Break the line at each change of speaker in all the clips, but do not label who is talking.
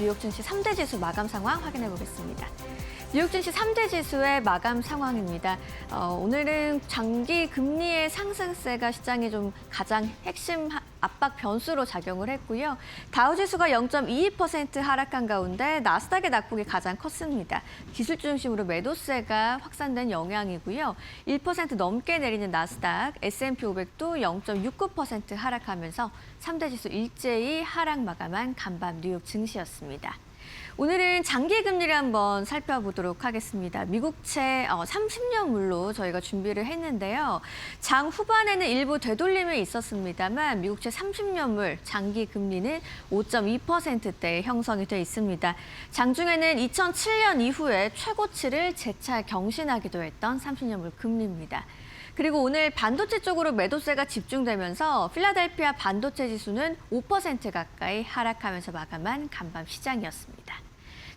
뉴욕 증시 3대 지수 마감 상황 확인해 보겠습니다. 뉴욕 증시 3대 지수의 마감 상황입니다. 오늘은 장기 금리의 상승세가 시장에 좀 가장 핵심 압박 변수로 작용을 했고요. 다우지수가 0.22% 하락한 가운데 나스닥의 낙폭이 가장 컸습니다. 기술 중심으로 매도세가 확산된 영향이고요. 1% 넘게 내리는 나스닥, S&P 500도 0.69% 하락하면서 3대 지수 일제히 하락 마감한 간밤 뉴욕 증시였습니다. 오늘은 장기 금리를 한번 살펴보도록 하겠습니다. 미국채 30년물로 저희가 준비를 했는데요. 장 후반에는 일부 되돌림이 있었습니다만 미국채 30년물 장기 금리는 5.2%대에 형성이 돼 있습니다. 장중에는 2007년 이후에 최고치를 재차 경신하기도 했던 30년물 금리입니다. 그리고 오늘 반도체 쪽으로 매도세가 집중되면서 필라델피아 반도체 지수는 5% 가까이 하락하면서 마감한 간밤 시장이었습니다.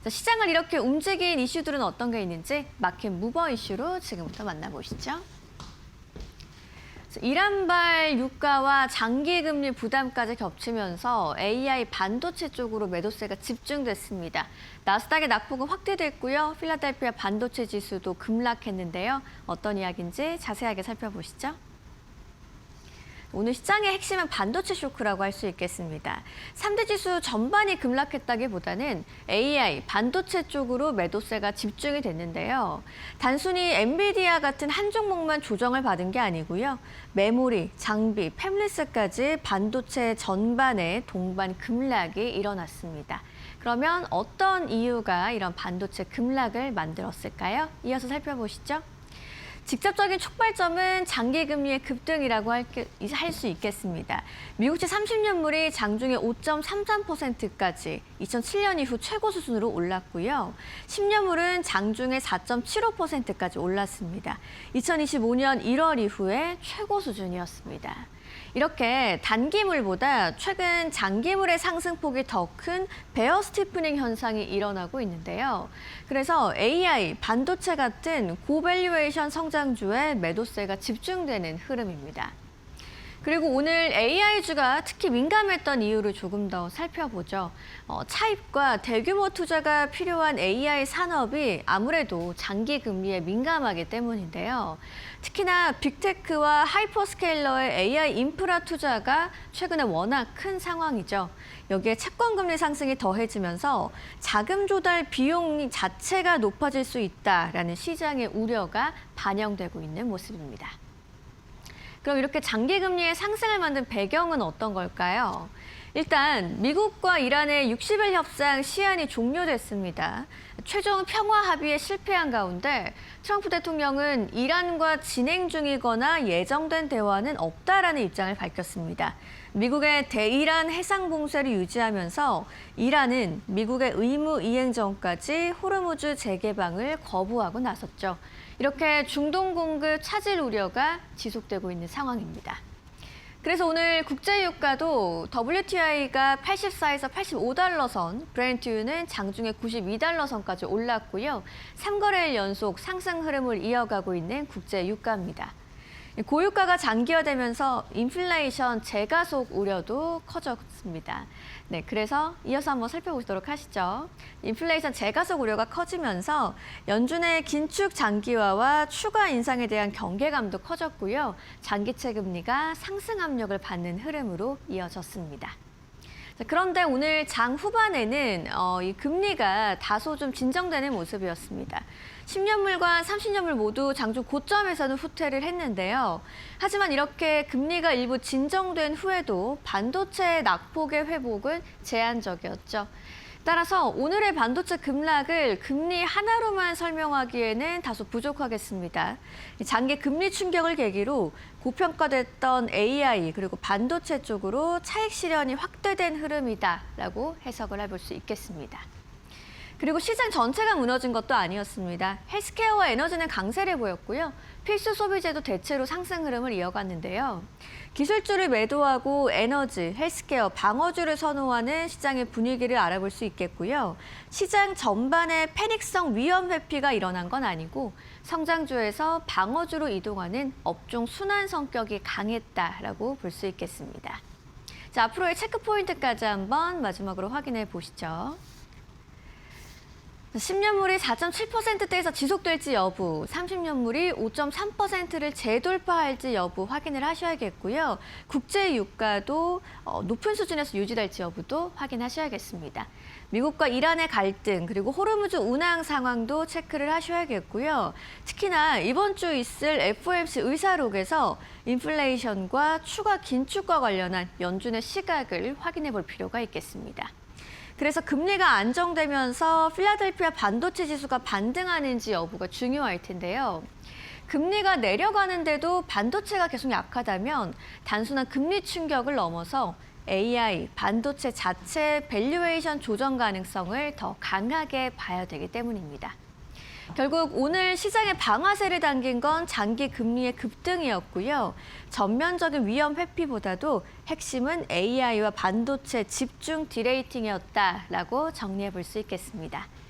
자, 시장을 이렇게 움직인 이슈들은 어떤 게 있는지 마켓 무버 이슈로 지금부터 만나보시죠. 이란발 유가와 장기 금리 부담까지 겹치면서 AI 반도체 쪽으로 매도세가 집중됐습니다. 나스닥의 낙폭은 확대됐고요. 필라델피아 반도체 지수도 급락했는데요. 어떤 이야기인지 자세하게 살펴보시죠. 오늘 시장의 핵심은 반도체 쇼크라고 할 수 있겠습니다. 3대 지수 전반이 급락했다기보다는 AI, 반도체 쪽으로 매도세가 집중이 됐는데요. 단순히 엔비디아 같은 한 종목만 조정을 받은 게 아니고요. 메모리, 장비, 팹리스까지 반도체 전반에 동반 급락이 일어났습니다. 그러면 어떤 이유가 이런 반도체 급락을 만들었을까요? 이어서 살펴보시죠. 직접적인 촉발점은 장기 금리의 급등이라고 할 수 있겠습니다. 미국채 30년물이 장중에 5.33%까지 2007년 이후 최고 수준으로 올랐고요. 10년물은 장중에 4.75%까지 올랐습니다. 2025년 1월 이후에 최고 수준이었습니다. 이렇게 단기물보다 최근 장기물의 상승폭이 더 큰 베어 스티프닝 현상이 일어나고 있는데요. 그래서 AI, 반도체 같은 고밸류에이션 성장주에 매도세가 집중되는 흐름입니다. 그리고 오늘 AI주가 특히 민감했던 이유를 조금 더 살펴보죠. 차입과 대규모 투자가 필요한 AI 산업이 아무래도 장기 금리에 민감하기 때문인데요. 특히나 빅테크와 하이퍼스케일러의 AI 인프라 투자가 최근에 워낙 큰 상황이죠. 여기에 채권 금리 상승이 더해지면서 자금 조달 비용 자체가 높아질 수 있다라는 시장의 우려가 반영되고 있는 모습입니다. 그럼 이렇게 장기 금리의 상승을 만든 배경은 어떤 걸까요? 일단 미국과 이란의 60일 협상 시한이 종료됐습니다. 최종 평화 합의에 실패한 가운데 트럼프 대통령은 이란과 진행 중이거나 예정된 대화는 없다라는 입장을 밝혔습니다. 미국의 대이란 해상 봉쇄를 유지하면서 이란은 미국의 의무 이행 전까지 호르무즈 재개방을 거부하고 나섰죠. 이렇게 중동 공급 차질 우려가 지속되고 있는 상황입니다. 그래서 오늘 국제유가도 WTI가 84에서 85달러 선, 브렌트유는 장중에 92달러 선까지 올랐고요. 3거래일 연속 상승 흐름을 이어가고 있는 국제유가입니다. 고유가가 장기화되면서 인플레이션 재가속 우려도 커졌습니다. 네, 그래서 이어서 한번 살펴보도록 하시죠. 인플레이션 재가속 우려가 커지면서 연준의 긴축 장기화와 추가 인상에 대한 경계감도 커졌고요. 장기채 금리가 상승 압력을 받는 흐름으로 이어졌습니다. 자, 그런데 오늘 장 후반에는 이 금리가 다소 좀 진정되는 모습이었습니다. 10년물과 30년물 모두 장중 고점에서는 후퇴를 했는데요. 하지만 이렇게 금리가 일부 진정된 후에도 반도체 낙폭의 회복은 제한적이었죠. 따라서 오늘의 반도체 급락을 금리 하나로만 설명하기에는 다소 부족하겠습니다. 장기 금리 충격을 계기로 고평가됐던 AI 그리고 반도체 쪽으로 차익 실현이 확대된 흐름이다라고 해석을 해볼 수 있겠습니다. 그리고 시장 전체가 무너진 것도 아니었습니다. 헬스케어와 에너지는 강세를 보였고요. 필수 소비재도 대체로 상승 흐름을 이어갔는데요. 기술주를 매도하고 에너지, 헬스케어, 방어주를 선호하는 시장의 분위기를 알아볼 수 있겠고요. 시장 전반에 패닉성 위험 회피가 일어난 건 아니고 성장주에서 방어주로 이동하는 업종 순환 성격이 강했다라고 볼 수 있겠습니다. 자, 앞으로의 체크 포인트까지 한번 마지막으로 확인해 보시죠. 10년물이 4.7%대에서 지속될지 여부, 30년물이 5.3%를 재돌파할지 여부 확인을 하셔야겠고요. 국제 유가도 높은 수준에서 유지될지 여부도 확인하셔야겠습니다. 미국과 이란의 갈등, 그리고 호르무즈 운항 상황도 체크를 하셔야겠고요. 특히나 이번 주 있을 FOMC 의사록에서 인플레이션과 추가 긴축과 관련한 연준의 시각을 확인해 볼 필요가 있겠습니다. 그래서 금리가 안정되면서 필라델피아 반도체 지수가 반등하는지 여부가 중요할 텐데요. 금리가 내려가는데도 반도체가 계속 약하다면 단순한 금리 충격을 넘어서 AI, 반도체 자체 밸류에이션 조정 가능성을 더 강하게 봐야 되기 때문입니다. 결국 오늘 시장의 방아쇠를 당긴 건 장기 금리의 급등이었고요. 전면적인 위험 회피보다도 핵심은 AI와 반도체 집중 디레이팅이었다라고 정리해 볼 수 있겠습니다.